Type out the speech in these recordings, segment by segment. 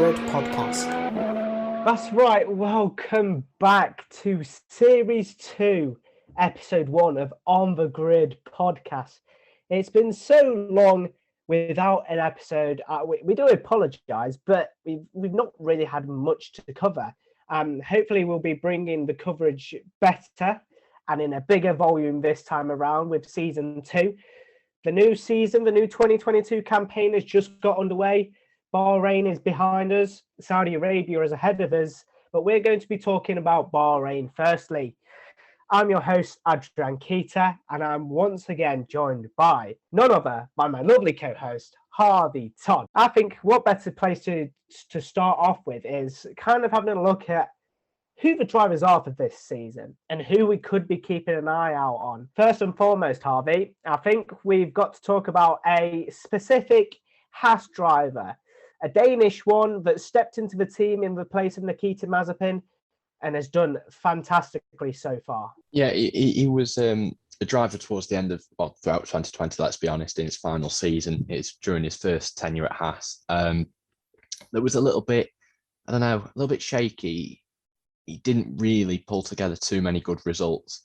OnTheGrid Podcast. That's right, welcome back to Series 2, Episode 1 of On The Grid Podcast. It's been so long without an episode. We do apologise, but we've not really had much to cover. Hopefully we'll be bringing the coverage better and in a bigger volume this time around with Season 2. The new season, the new 2022 campaign has just got underway. Bahrain is behind us. Saudi Arabia is ahead of us. But we're going to be talking about Bahrain firstly. I'm your host, Adrian Kita, and I'm once again joined by none other than my lovely co-host, Harvey Todd. I think what better place to start off with is kind of having a look at who the drivers are for this season and who we could be keeping an eye out on. First and foremost, Harvey, I think we've got to talk about a specific Haas driver, a Danish one that stepped into the team in the place of Nikita Mazepin and has done fantastically so far. Yeah, he was a driver towards the end of, throughout 2020, let's be honest, in his final season. It's during his first tenure at Haas. There was a little bit shaky. He didn't really pull together too many good results,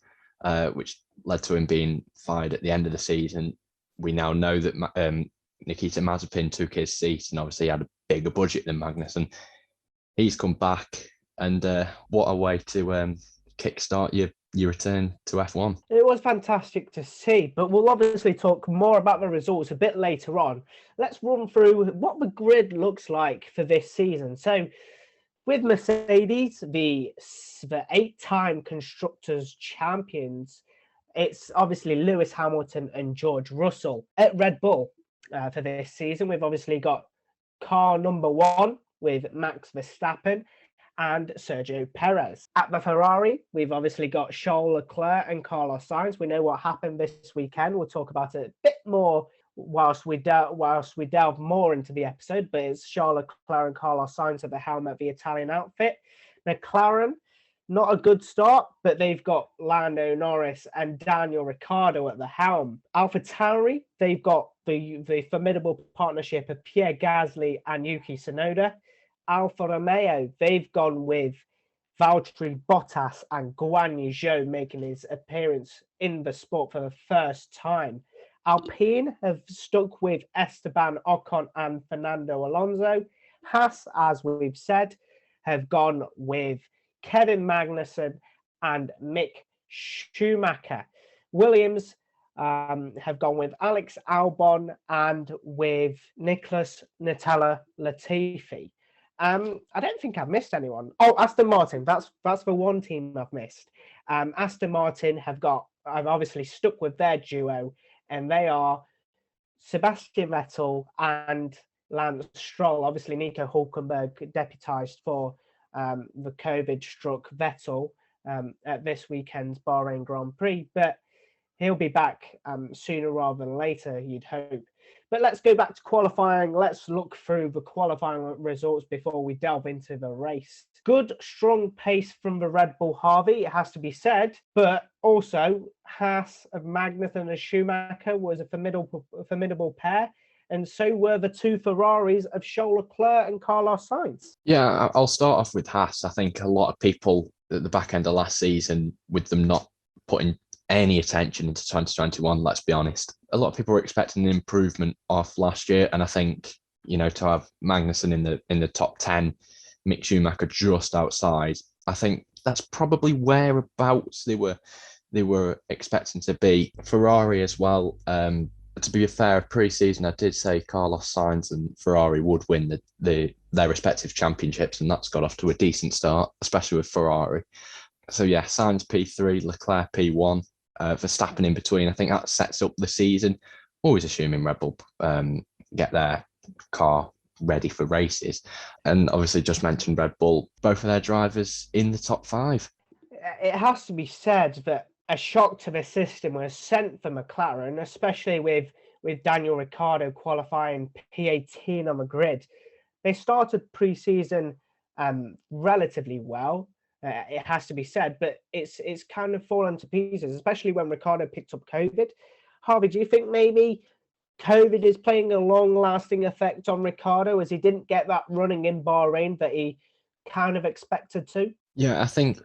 which led to him being fired at the end of the season. We now know that Nikita Mazepin took his seat and obviously had a bigger budget than Magnussen. He's come back, and what a way to kickstart your return to F1. It was fantastic to see, but we'll obviously talk more about the results a bit later on. Let's run through what the grid looks like for this season. So, with Mercedes, the 8-time Constructors' Champions, it's obviously Lewis Hamilton and George Russell. At Red Bull for this season, we've obviously got car number 1 with Max Verstappen and Sergio Perez. At the Ferrari, we've obviously got Charles Leclerc and Carlos Sainz. We know what happened this weekend. We'll talk about it a bit more whilst we delve more into the episode, but it's Charles Leclerc and Carlos Sainz at the helm of the Italian outfit. McLaren, not a good start, but they've got Lando Norris and Daniel Ricciardo at the helm. AlphaTauri, they've got the formidable partnership of Pierre Gasly and Yuki Tsunoda. Alfa Romeo, they've gone with Valtteri Bottas and Guan Yu Zhou making his appearance in the sport for the first time. Alpine have stuck with Esteban Ocon and Fernando Alonso. Haas, as we've said, have gone with Kevin Magnussen and Mick Schumacher. Williams have gone with Alex Albon and with Nicholas Nutella Latifi. I don't think I've missed anyone. Oh, Aston Martin. That's the one team I've missed. Aston Martin have obviously stuck with their duo, and they are Sebastian Vettel and Lance Stroll. Obviously, Nico Hulkenberg deputised for the COVID-struck Vettel at this weekend's Bahrain Grand Prix, but he'll be back sooner rather than later, you'd hope. But let's go back to qualifying. Let's look through the qualifying results before we delve into the race. Good, strong pace from the Red Bull Harvey, it has to be said. But also, Haas of Magnussen and Schumacher was a formidable pair. And so were the two Ferraris of Charles Leclerc and Carlos Sainz. Yeah, I'll start off with Haas. I think a lot of people at the back end of last season, with them not putting any attention into 2021, let's be honest, a lot of people were expecting an improvement off last year, and I think, to have Magnussen in the top 10, Mick Schumacher just outside, I think that's probably whereabouts they were expecting to be. Ferrari as well. To be fair, pre-season I did say Carlos Sainz and Ferrari would win their respective championships, and that's got off to a decent start, especially with Ferrari. So yeah, Sainz P3, Leclerc P1, Verstappen in between. I think that sets up the season. Always assuming Red Bull get their car ready for races. And obviously just mentioned Red Bull, both of their drivers in the top 5. It has to be said that a shock to the system was sent for McLaren, especially with Daniel Ricciardo qualifying P18 on the grid. They started pre-season relatively well. It has to be said, but it's kind of fallen to pieces, especially when Ricciardo picked up COVID. Harvey, do you think maybe COVID is playing a long-lasting effect on Ricciardo as he didn't get that running in Bahrain that he kind of expected to? Yeah, I think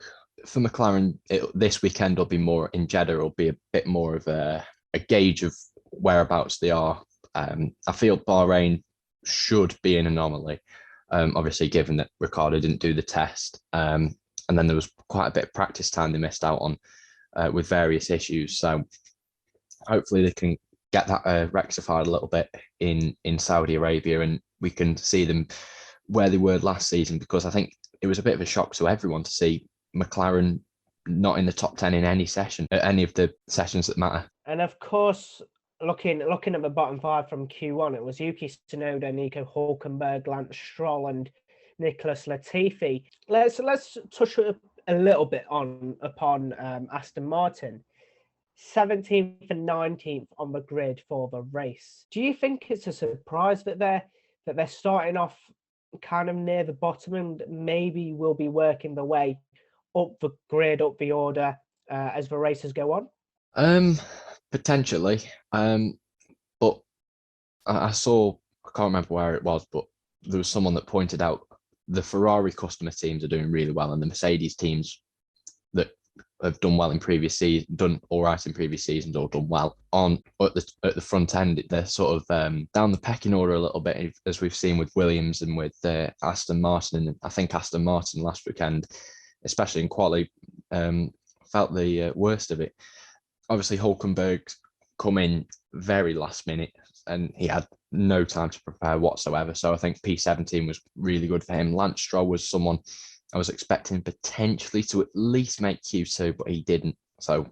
for McLaren, this weekend will be more in Jeddah. It'll be a bit more of a gauge of whereabouts they are. I feel Bahrain should be an anomaly, obviously, given that Ricciardo didn't do the test. And then there was quite a bit of practice time they missed out on with various issues. So hopefully they can get that rectified a little bit in Saudi Arabia, and we can see them where they were last season, because I think it was a bit of a shock to everyone to see McLaren not in the top 10 in any session, any of the sessions that matter. And of course, looking at the bottom five from Q1, it was Yuki Tsunoda, Nico Hulkenberg, Lance Stroll, and Nicholas Latifi. Let's touch a little bit upon Aston Martin. 17th and 19th on the grid for the race. Do you think it's a surprise that they're starting off kind of near the bottom and maybe will be working their way up the grid, up the order as the races go on? Potentially. But I saw, I can't remember where it was, but there was someone that pointed out the Ferrari customer teams are doing really well, and the Mercedes teams that have done well in previous seasons, done all right in previous seasons, or done well at the front end. They're sort of down the pecking order a little bit, as we've seen with Williams and with Aston Martin. And I think Aston Martin last weekend, especially in quali, felt the worst of it. Obviously, Hulkenberg come in very last minute, and he had no time to prepare whatsoever. So I think P17 was really good for him. Lance Stroll was someone I was expecting potentially to at least make Q2, but he didn't. So,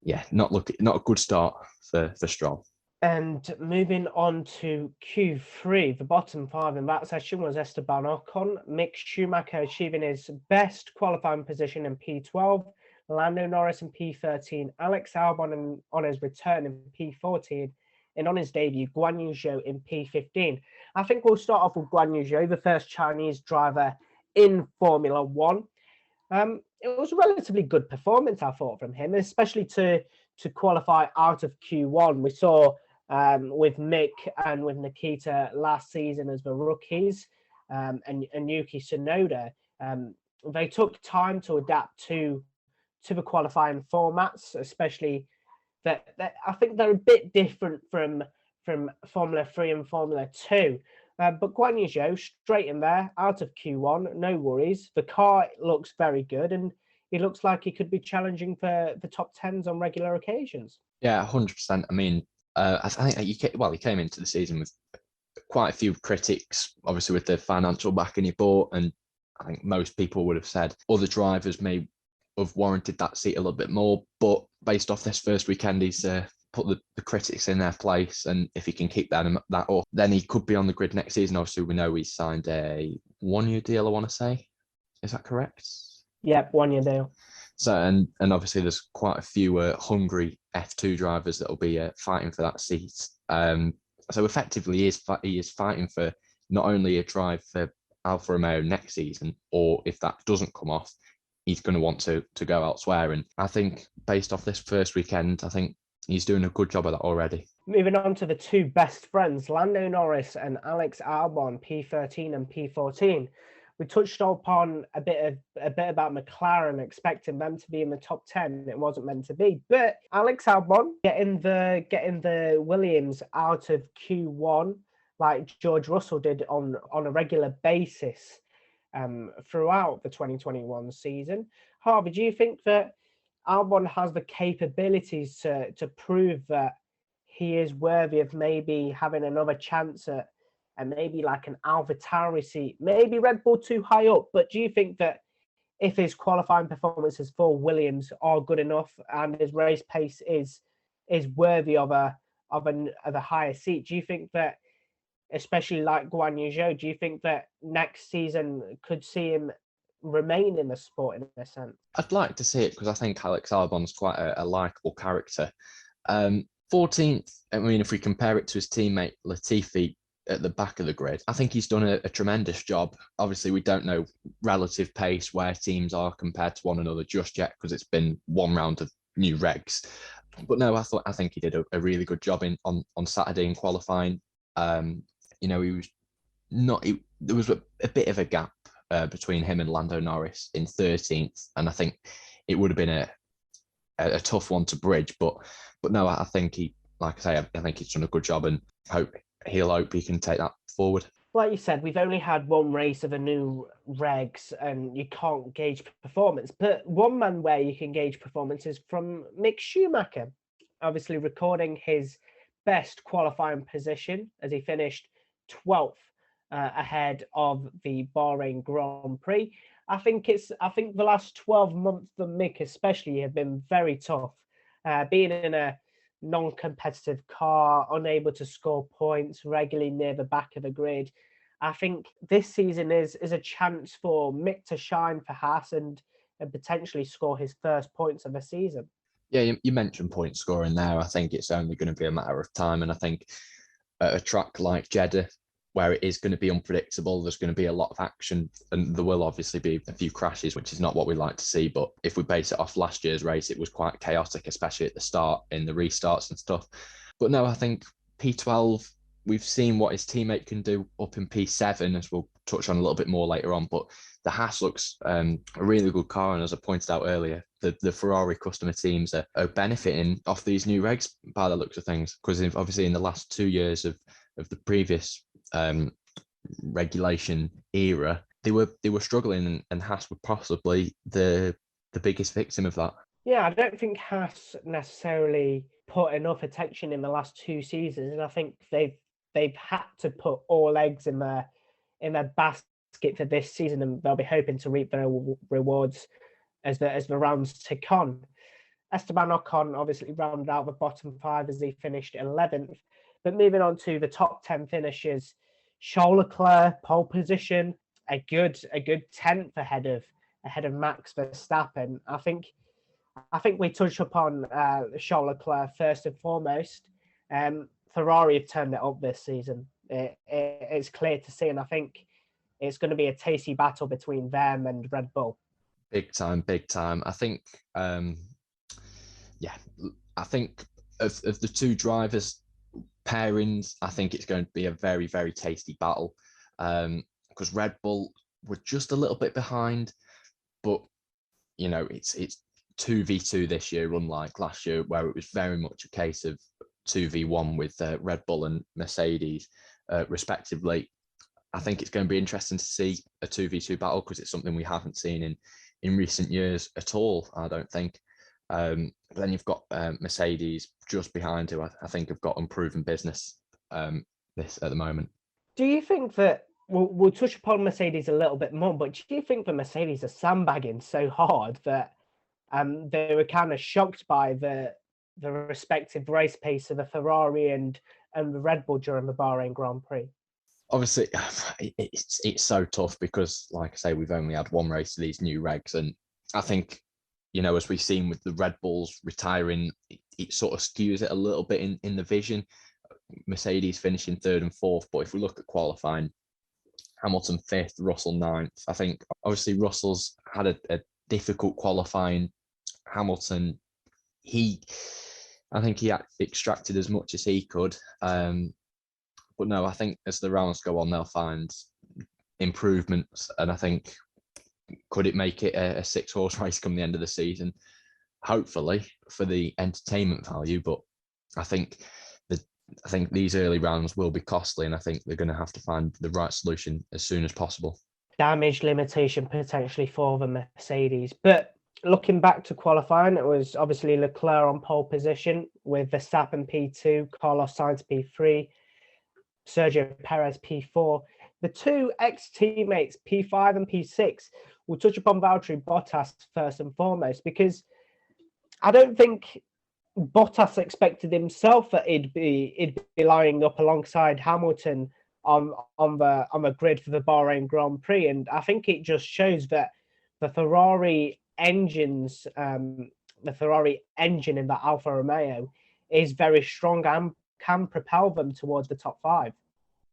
yeah, not a good start for Stroll. And moving on to Q3, the bottom five in that session was Esteban Ocon, Mick Schumacher achieving his best qualifying position in P12, Lando Norris in P13, Alex Albon on his return in P14, and on his debut, Guan Yu Zhou in P15. I think we'll start off with Guan Yu Zhou, the first Chinese driver in Formula One. It was a relatively good performance, I thought, from him, especially to qualify out of Q1. We saw with Mick and with Nikita last season as the rookies, and Yuki Tsunoda, they took time to adapt to the qualifying formats, especially that I think they're a bit different from Formula 3 and Formula 2. But Guan Yu Zhou, straight in there, out of Q1, no worries. The car looks very good, and he looks like he could be challenging for the top 10s on regular occasions. Yeah, 100%. I mean, I think he came into the season with quite a few critics, obviously with the financial backing he bought, and I think most people would have said other drivers may have warranted that seat a little bit more. But based off this first weekend, he's put the critics in their place, and if he can keep that up, then he could be on the grid next season. Obviously, we know he's signed a 1-year deal, I want to say. Is that correct? Yep, 1-year deal. So, and obviously there's quite a few hungry F2 drivers that will be fighting for that seat. So effectively, he is fighting for not only a drive for Alfa Romeo next season, or if that doesn't come off, he's going to want to go elsewhere. And I think based off this first weekend, I think he's doing a good job of that already. Moving on to the two best friends, Lando Norris and Alex Albon, P13 and P14. We touched upon a bit about McLaren, expecting them to be in the top 10. It wasn't meant to be, but Alex Albon getting the Williams out of Q1 like George Russell did on a regular basis throughout the 2021 season. Harvey, do you think that Albon has the capabilities to prove that he is worthy of maybe having another chance at and maybe like an AlphaTauri seat, maybe Red Bull too high up? But do you think that if his qualifying performances for Williams are good enough and his race pace is worthy of a higher seat, do you think that, especially like Guan Yu Zhou, do you think that next season could see him remain in the sport in a sense? I'd like to see it, because I think Alex Albon's quite a likeable character. 14th, I mean, if we compare it to his teammate Latifi at the back of the grid, I think he's done a tremendous job. Obviously, we don't know relative pace where teams are compared to one another just yet, because it's been one round of new regs. But no, I think he did a really good job on Saturday in qualifying. He was not. There was a bit of a gap between him and Lando Norris in 13th, and I think it would have been a tough one to bridge. But no, I think he, like I say, I think he's done a good job, and hope he can take that forward. Like you said, we've only had one race of a new regs and you can't gauge performance. But one man where you can gauge performance is from Mick Schumacher, obviously recording his best qualifying position as he finished 12th ahead of the Bahrain Grand Prix. I think the last 12 months for Mick especially have been very tough. Being in a non-competitive car, unable to score points, regularly near the back of the grid. I think this season is a chance for Mick to shine for Haas and potentially score his first points of the season. Yeah, you mentioned point scoring there. I think it's only going to be a matter of time. And I think at a track like Jeddah, where it is going to be unpredictable, there's going to be a lot of action, and there will obviously be a few crashes, which is not what we like to see. But if we base it off last year's race, it was quite chaotic, especially at the start in the restarts and stuff. But no, I think P12, we've seen what his teammate can do up in P7, as we'll touch on a little bit more later on. But the Haas looks a really good car. And as I pointed out earlier, the Ferrari customer teams are benefiting off these new regs by the looks of things. Because obviously in the last 2 years of the previous regulation era, they were struggling, and Haas were possibly the biggest victim of that. Yeah, I don't think Haas necessarily put enough attention in the last 2 seasons, and I think they've had to put all eggs in their basket for this season, and they'll be hoping to reap their rewards as the rounds tick on. Esteban Ocon obviously rounded out the bottom 5 as he finished 11th. But moving on to the top 10 finishes, Charles Leclerc, pole position, a good 10th ahead of Max Verstappen. I think we touched upon Charles Leclerc first and foremost. Ferrari have turned it up this season. It's clear to see, and I think it's going to be a tasty battle between them and Red Bull. Big time. I think, I think of the two drivers pairings, I think it's going to be a very, very tasty battle, because Red Bull were just a little bit behind, but it's 2v2 this year, unlike last year where it was very much a case of 2v1 with Red Bull and Mercedes respectively. I think it's going to be interesting to see a 2v2 battle, because it's something we haven't seen in recent years at all, I don't think. But then you've got Mercedes just behind, who I think have got unproven business this at the moment. Do you think that we'll touch upon Mercedes a little bit more, but do you think that Mercedes are sandbagging so hard that they were kind of shocked by the respective race pace of the Ferrari and the Red Bull during the Bahrain Grand Prix? Obviously, it's so tough because, like I say, we've only had one race of these new regs, and I think, as we've seen with the Red Bulls retiring, it sort of skews it a little bit in the vision. Mercedes finishing 3rd and 4th, but if we look at qualifying, Hamilton 5th, Russell 9th. I think obviously Russell's had a difficult qualifying. Hamilton, I think he extracted as much as he could. But no, I think as the rounds go on, they'll find improvements, and I think, could it make it a 6-horse race come the end of the season? Hopefully, for the entertainment value. But I think these early rounds will be costly, and I think they're going to have to find the right solution as soon as possible. Damage limitation potentially for the Mercedes. But looking back to qualifying, it was obviously Leclerc on pole position with Verstappen P2, Carlos Sainz P3, Sergio Perez P4. The two ex-teammates P5 and P6. We'll touch upon Valtteri Bottas first and foremost, because I don't think Bottas expected himself that he'd be lining up alongside Hamilton on the grid for the Bahrain Grand Prix, and I think it just shows that the Ferrari engines, the Ferrari engine in the Alfa Romeo is very strong and can propel them towards the top 5.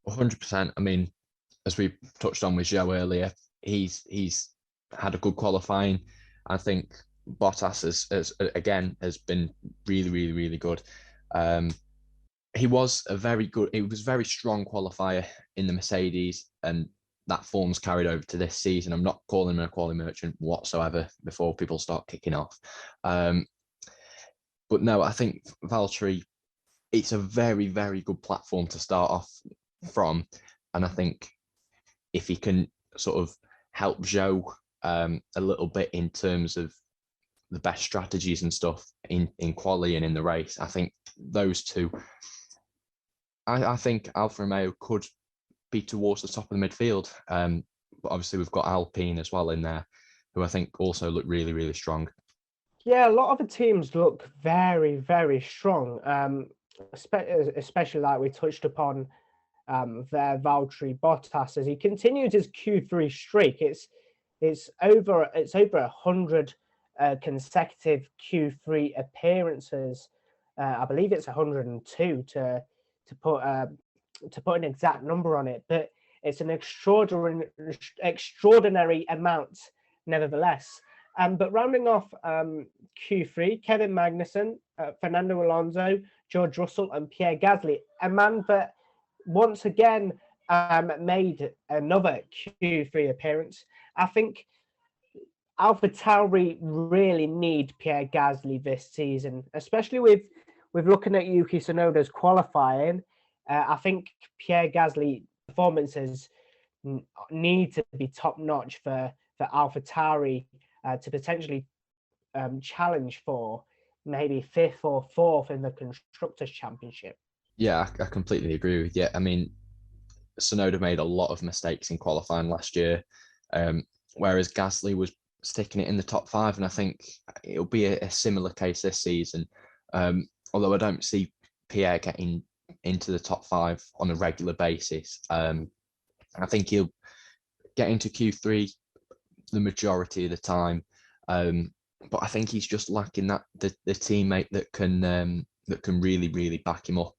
100%. I mean, as we touched on with Joe earlier, he's had a good qualifying. I think Bottas has been really, really, really good. He was very strong qualifier in the Mercedes, and that form's carried over to this season. I'm not calling him a quality merchant whatsoever before people start kicking off. But no, I think Valtteri, it's a very, very good platform to start off from. And I think if he can sort of help Zhou a little bit in terms of the best strategies and stuff in quali and in the race, I think those two, I think Alfa Romeo could be towards the top of the midfield. But obviously we've got Alpine as well in there, who I think also look really, really strong. Yeah, a lot of the teams look very, very strong, especially like we touched upon there, Valtteri Bottas, as he continues his Q3 streak. It's over 100 consecutive Q3 appearances. I believe it's 102 to put an exact number on it, but it's an extraordinary amount, nevertheless. But rounding off Q3, Kevin Magnussen, Fernando Alonso, George Russell, and Pierre Gasly, a man that once again made another Q3 appearance. I think AlphaTauri really need Pierre Gasly this season, especially with looking at Yuki Tsunoda's qualifying. I think Pierre Gasly performances need to be top notch for AlphaTauri to potentially challenge for maybe 5th or 4th in the Constructors' Championship. Yeah, I completely agree with you. I mean, Tsunoda made a lot of mistakes in qualifying last year, whereas Gasly was sticking it in the top 5, and I think it'll be a similar case this season. Although I don't see Pierre getting into the top 5 on a regular basis. I think he'll get into Q3 the majority of the time, but I think he's just lacking the teammate that can really, really back him up.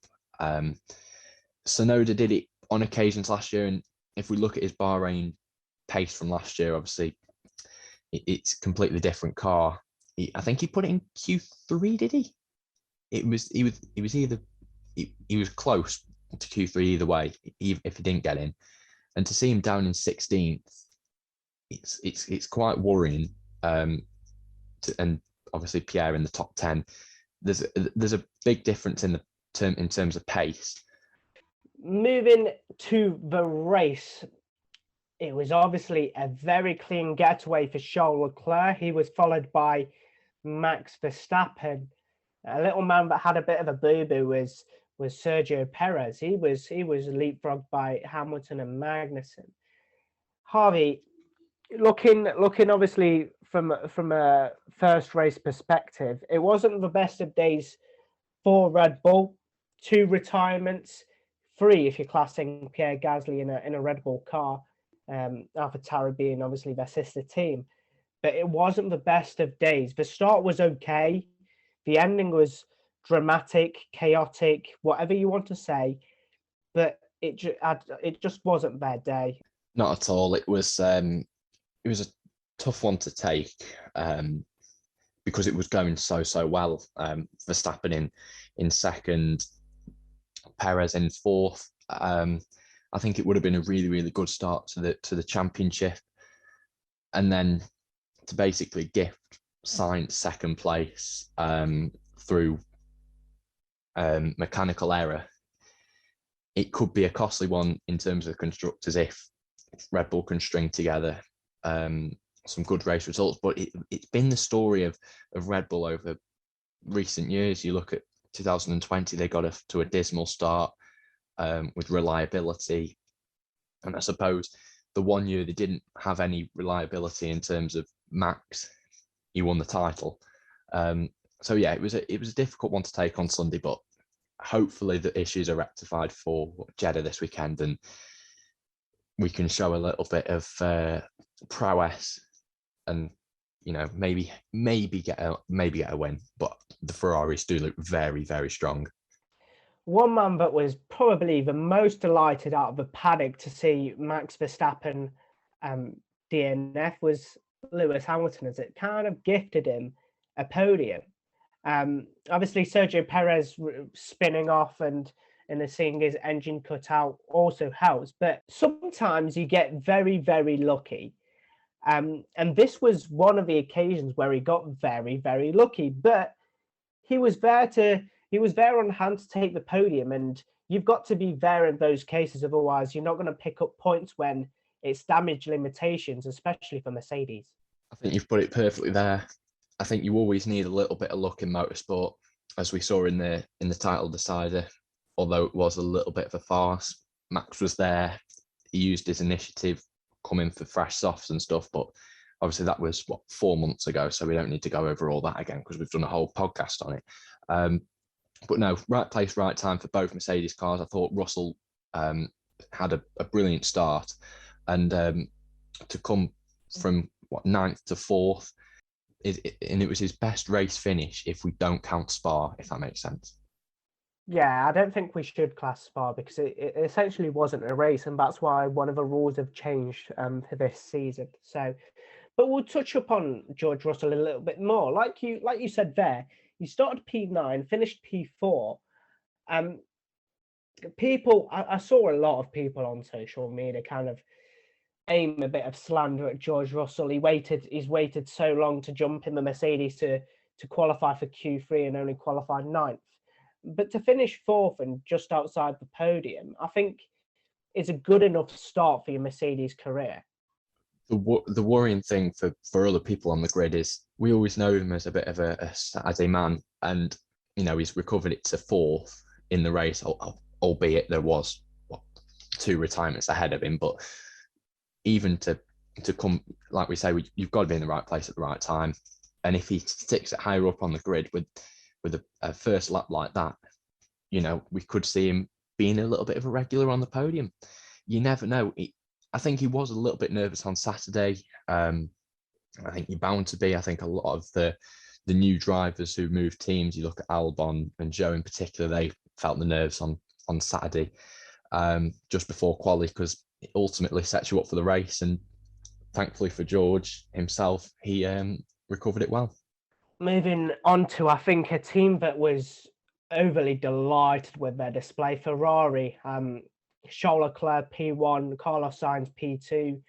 Tsunoda did it on occasions last year, and if we look at his Bahrain pace from last year, obviously it's a completely different car. I think he put it in Q3, did he? He was close to Q3 either way, if he didn't get in. And to see him down in 16th, it's quite worrying. And obviously Pierre in the top 10. There's a big difference in terms of pace. Moving to the race, it was obviously a very clean getaway for Charles Leclerc. He was followed by Max Verstappen. A little man that had a bit of a boo-boo was Sergio Perez. He was leapfrogged by Hamilton and Magnussen. Harvey, looking obviously from a first race perspective, it wasn't the best of days for Red Bull. 2 retirements, 3 if you're classing Pierre Gasly in a Red Bull car. AlphaTauri being obviously their sister team, but it wasn't the best of days. The start was okay. The ending was dramatic, chaotic, whatever you want to say, but it just wasn't their day. Not at all. It was a tough one to take because it was going so well. Verstappen in second, Perez in 4th. I think it would have been a really, really good start to the championship, and then to basically gift Sainz second place through mechanical error. It could be a costly one in terms of constructors if Red Bull can string together some good race results. But it's been the story of Red Bull over recent years. You look at 2020, they got to a dismal start with reliability. And I suppose the one year they didn't have any reliability in terms of Max, he won the title. So yeah, it was a difficult one to take on Sunday, but hopefully the issues are rectified for Jeddah this weekend, and we can show a little bit of prowess, and maybe get a win. But the Ferraris do look very, very strong. One man that was probably the most delighted out of the paddock to see Max Verstappen DNF was Lewis Hamilton as it kind of gifted him a podium. Obviously, Sergio Perez spinning off and seeing his engine cut out also helps. But sometimes you get very, very lucky. And this was one of the occasions where he got very, very lucky. But he was there on hand to take the podium. And you've got to be there in those cases. Otherwise, you're not going to pick up points when it's damage limitations, especially for Mercedes. I think you've put it perfectly there. I think you always need a little bit of luck in motorsport, as we saw in the title decider. Although it was a little bit of a farce, Max was there. He used his initiative, coming for fresh softs and stuff. But obviously that was 4 months ago, so we don't need to go over all that again because we've done a whole podcast on it. But no, right place, right time for both Mercedes cars. I thought Russell had a brilliant start, and to come from ninth to fourth, and it was his best race finish if we don't count Spa, if that makes sense. Yeah, I don't think we should class Spa because it essentially wasn't a race, and that's why one of the rules have changed for this season. So, but we'll touch upon George Russell a little bit more. Like you said there, he started P9, finished P4. I saw a lot of people on social media kind of aim a bit of slander at George Russell. He's waited so long to jump in the Mercedes to qualify for Q3 and only qualified ninth. But to finish fourth and just outside the podium, I think is a good enough start for your Mercedes career. The worrying thing for other people on the grid is we always know him as a bit of a Saturday man, and he's recovered it to fourth in the race, albeit there was 2 retirements ahead of him. But even to come, like we say, you've got to be in the right place at the right time. And if he sticks it higher up on the grid with a first lap like that, we could see him being a little bit of a regular on the podium. You never know. I think he was a little bit nervous on Saturday. I think you're bound to be. I think a lot of the new drivers who moved teams, you look at Albon and Joe in particular, they felt the nerves on Saturday just before quali, because it ultimately sets you up for the race. And thankfully for George himself, he recovered it well. Moving on to, I think, a team that was overly delighted with their display, Ferrari. Charles Leclerc P1, Carlos Sainz P2.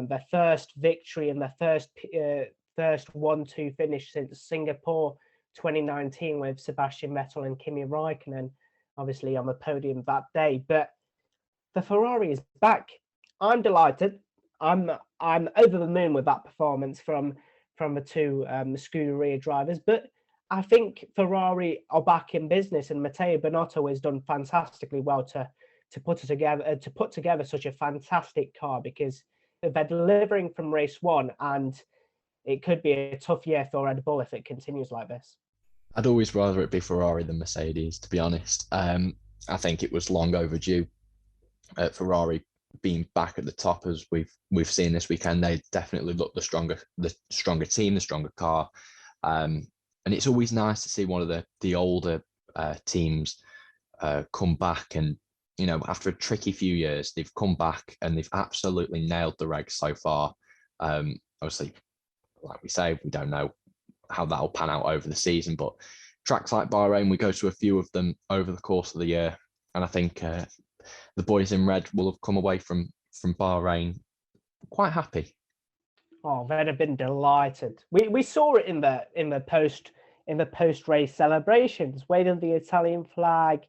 Their first victory and their first 1-2 finish since Singapore 2019 with Sebastian Vettel and Kimi Raikkonen, obviously on the podium that day. But the Ferrari is back. I'm delighted. I'm over the moon with that performance from the two Scuderia drivers. But I think Ferrari are back in business, and Matteo Binotto has done fantastically well to put together such a fantastic car, because they're delivering from race one, and it could be a tough year for Red Bull if it continues like this. I'd always rather it be Ferrari than Mercedes, to be honest. I think it was long overdue. Ferrari being back at the top, as we've seen this weekend, they definitely look the stronger team, the stronger car. And it's always nice to see one of the older teams come back, and after a tricky few years, they've come back and they've absolutely nailed the regs so far. Obviously, like we say, we don't know how that'll pan out over the season, but tracks like Bahrain, we go to a few of them over the course of the year, and I think the boys in red will have come away from Bahrain quite happy. Oh, they'd have been delighted. We saw it in the post race celebrations, waving the Italian flag,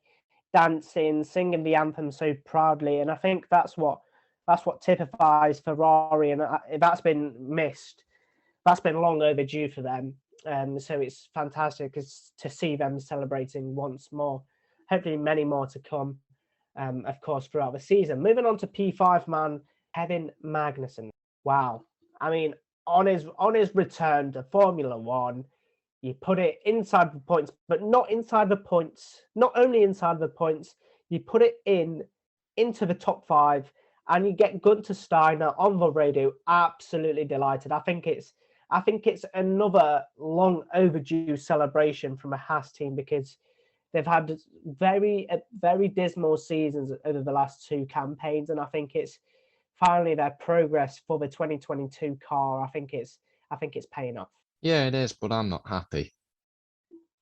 dancing, singing the anthem so proudly, and I think that's what typifies Ferrari, and that's been missed. That's been long overdue for them. So it's fantastic to see them celebrating once more. Hopefully, many more to come. Of course, throughout the season. Moving on to P5 man Kevin Magnussen. Wow, I mean, on his return to Formula One, you put it inside the points, but not inside the points. Not only inside the points, you put it into the top 5, and you get Gunter Steiner on the radio. Absolutely delighted. I think it's another long overdue celebration from a Haas team, because they've had very, very dismal seasons over the last 2 campaigns, and I think it's finally their progress for the 2022 car, I think it's paying off. Yeah, it is, but I'm not happy.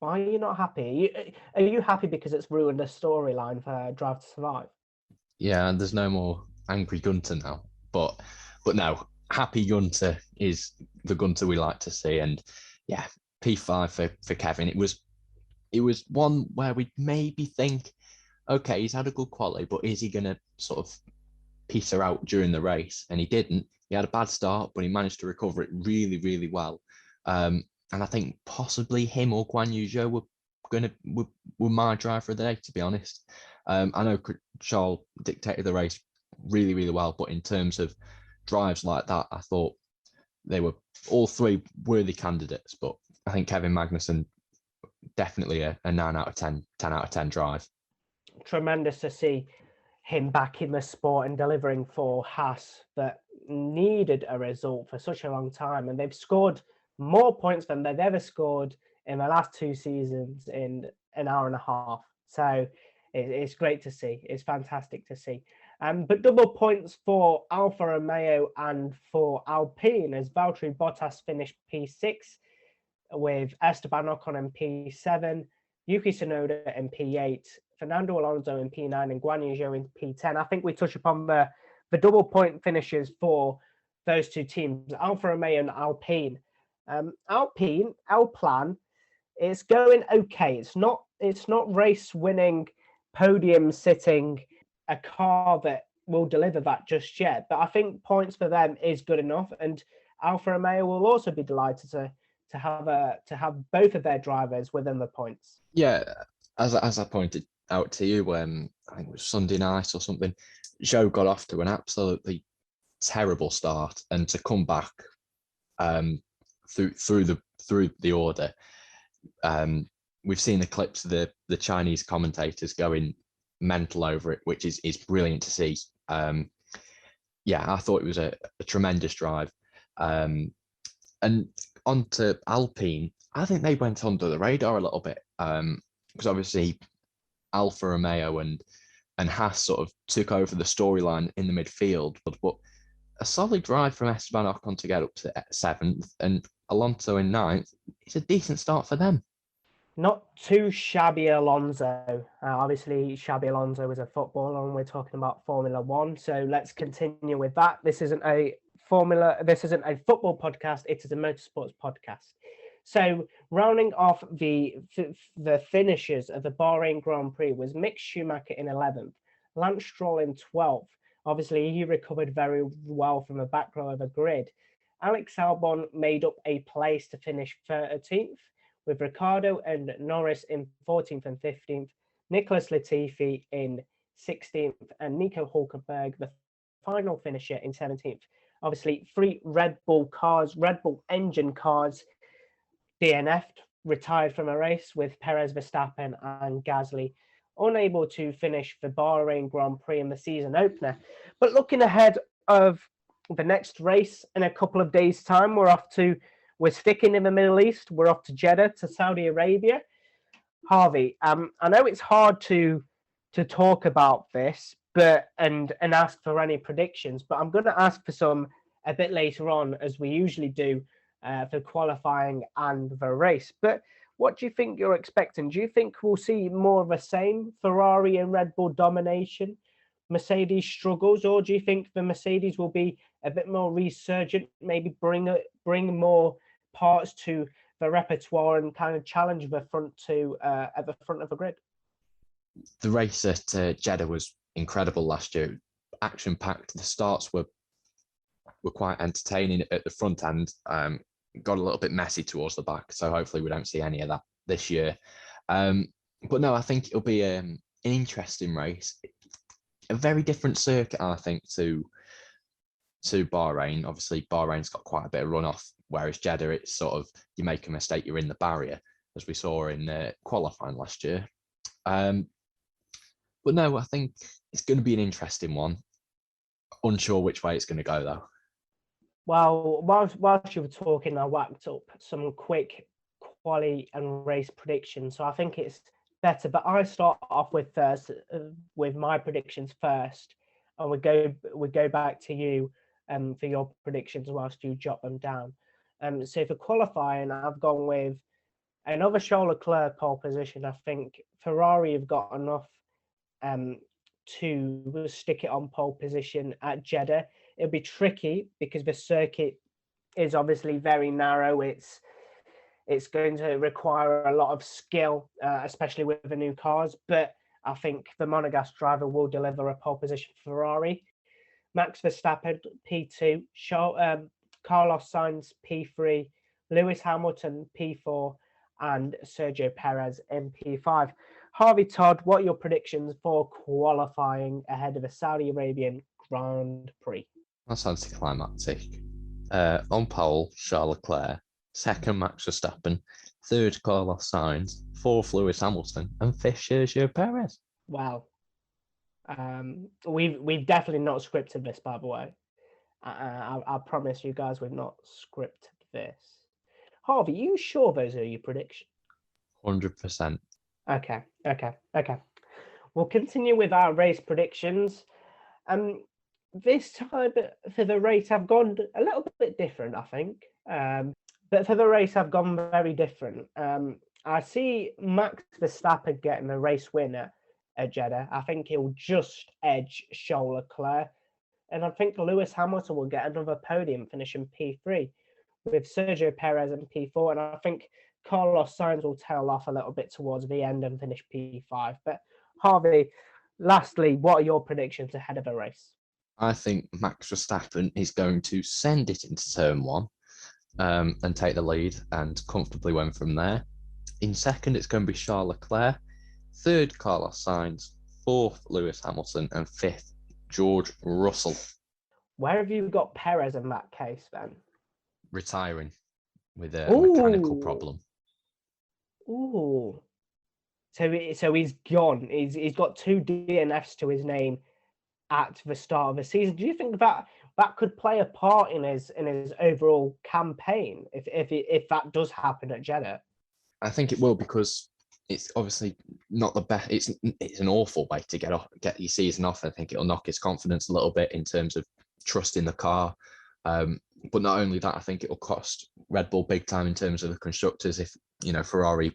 Why are you not happy? Are you happy because it's ruined the storyline for Drive to Survive? Yeah, and there's no more angry Gunter now. But no, happy Gunter is the Gunter we like to see. And yeah, P5 for Kevin. It was one where we'd maybe think, okay, he's had a good quality, but is he gonna sort of peter out during the race? And he didn't. He had a bad start, but he managed to recover it really, really well. And I think possibly him or Guan Yu Zhou were my driver of the day, to be honest. I know Charles dictated the race really, really well, but in terms of drives like that, I thought they were all three worthy candidates. But I think Kevin Magnussen, definitely a 9 out of 10, 10 out of 10 drive. Tremendous to see him back in the sport and delivering for Haas that needed a result for such a long time. And they've scored more points than they've ever scored in the last 2 seasons in an hour and a half. So it's great to see. It's fantastic to see. But double points for Alfa Romeo and for Alpine as Valtteri Bottas finished P6 with Esteban Ocon in P7, Yuki Tsunoda in P8, Fernando Alonso in P9 and Guan Yu Zhou in P10. I think we touch upon the double point finishes for those two teams, Alfa Romeo and Alpine. Alplan, it's going okay. It's not race winning, podium sitting, a car that will deliver that just yet. But I think points for them is good enough, and Alfa Romeo will also be delighted to have both of their drivers within the points. Yeah, as I pointed out to you, I think it was Sunday night or something, Zhou got off to an absolutely terrible start, and to come back through the order. We've seen the clips of the Chinese commentators going mental over it, which is brilliant to see. Yeah, I thought it was a tremendous drive. And on to Alpine, I think they went under the radar a little bit, because obviously Alfa Romeo and Haas sort of took over the storyline in the midfield, but a solid drive from Esteban Ocon to get up to 7th and Alonso in 9th. It's a decent start for them. Not too shabby Alonso. Obviously, Xabi Alonso is a footballer and we're talking about Formula One. So let's continue with that. This isn't a football podcast. It is a motorsports podcast. So rounding off the finishes of the Bahrain Grand Prix was Mick Schumacher in 11th, Lance Stroll in 12th. Obviously, he recovered very well from the back row of the grid. Alex Albon made up a place to finish 13th, with Ricciardo and Norris in 14th and 15th, Nicholas Latifi in 16th, and Nico Hulkenberg, the final finisher, in 17th. Obviously, 3 Red Bull engine cars, DNF'd, retired from a race, with Perez, Verstappen and Gasly unable to finish the Bahrain Grand Prix in the season opener. But looking ahead of the next race in a couple of days' time, we're sticking in the Middle East. We're off to Jeddah, to Saudi Arabia. Harvey, I know it's hard to talk about this, and ask for any predictions, but I'm going to ask for some a bit later on, as we usually do, for qualifying and the race. But what do you think you're expecting? Do you think we'll see more of the same, Ferrari and Red Bull domination, Mercedes struggles, or do you think the Mercedes will be a bit more resurgent, maybe bring more parts to the repertoire and kind of challenge the front at the front of the grid? The race at Jeddah was incredible last year, action-packed. The starts were quite entertaining at the front end. Got a little bit messy towards the back, so hopefully we don't see any of that this year. But no, I think it'll be an interesting race. A very different circuit, I think, to Bahrain. Obviously, Bahrain's got quite a bit of runoff, whereas Jeddah, it's sort of, you make a mistake, you're in the barrier, as we saw in qualifying last year. But no, I think it's going to be an interesting one. Unsure which way it's going to go, though. Well, whilst you were talking, I whacked up some quick quali and race predictions. So I think it's better, but I start off with my predictions first. and we go back to you for your predictions whilst you jot them down. So for qualifying, I've gone with another Charles Leclerc pole position. I think Ferrari have got enough to stick it on pole position at Jeddah. It'll be tricky because the circuit is obviously very narrow. It's going to require a lot of skill, especially with the new cars. But I think the Monegasque driver will deliver a pole position for Ferrari. Max Verstappen, P2, Carlos Sainz, P3, Lewis Hamilton, P4, and Sergio Perez in P5. Harvey Todd, what are your predictions for qualifying ahead of the Saudi Arabian Grand Prix? That's anticlimactic. On pole, Charles Leclerc. Second, Max Verstappen. Third, Carlos Sainz. Fourth, Lewis Hamilton. And fifth, Sergio Perez. Wow. We've definitely not scripted this, by the way. I promise you guys we've not scripted this. Harvey, you sure those are your predictions? 100%. Okay. We'll continue with our race predictions. This time for the race, I've gone a little bit different, I think. But for the race, I've gone very different. I see Max Verstappen getting a race winner at Jeddah. I think he'll just edge Charles Leclerc. And I think Lewis Hamilton will get another podium, finishing P3, with Sergio Perez in P4. And I think Carlos Sainz will tail off a little bit towards the end and finish P5. But Harvey, lastly, what are your predictions ahead of the race? I think Max Verstappen is going to send it into turn one and take the lead and comfortably win from there. In second, it's going to be Charles Leclerc. Third, Carlos Sainz. Fourth, Lewis Hamilton. And fifth, George Russell. Where have you got Perez in that case, then? Retiring with a mechanical problem. Ooh. So he's gone. He's got 2 DNFs to his name at the start of the season. Do you think that could play a part in his overall campaign if that does happen at Jeddah? I think it will, because it's obviously not the best. It's an awful way to get your season off. I think it'll knock his confidence a little bit in terms of trusting the car. But not only that, I think it will cost Red Bull big time in terms of the constructors. If Ferrari,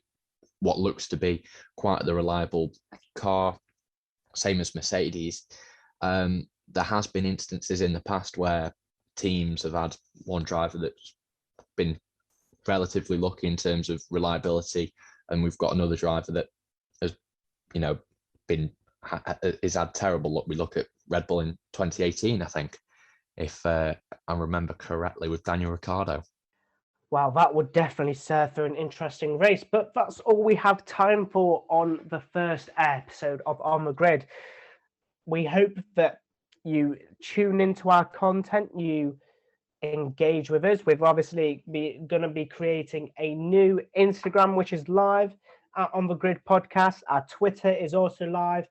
what looks to be quite the reliable car, same as Mercedes. There has been instances in the past where teams have had one driver that's been relatively lucky in terms of reliability, and we've got another driver that has, has had terrible luck. We look at Red Bull in 2018, I think, if I remember correctly, with Daniel Ricciardo. Wow, that would definitely serve for an interesting race. But that's all we have time for on the first episode of On the Grid. We hope that you tune into our content, you engage with us. We're obviously going to be creating a new Instagram, which is live at OnTheGrid Podcast. Our Twitter is also live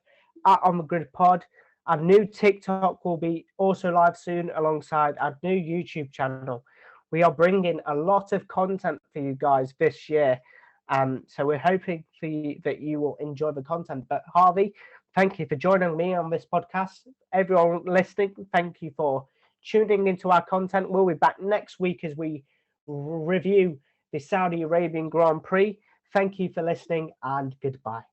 at OnTheGrid Pod. Our new TikTok will be also live soon alongside our new YouTube channel. We are bringing a lot of content for you guys this year. So we're hoping that you will enjoy the content. But Harvey, thank you for joining me on this podcast. Everyone listening, thank you for tuning into our content. We'll be back next week as we review the Saudi Arabian Grand Prix. Thank you for listening, and goodbye.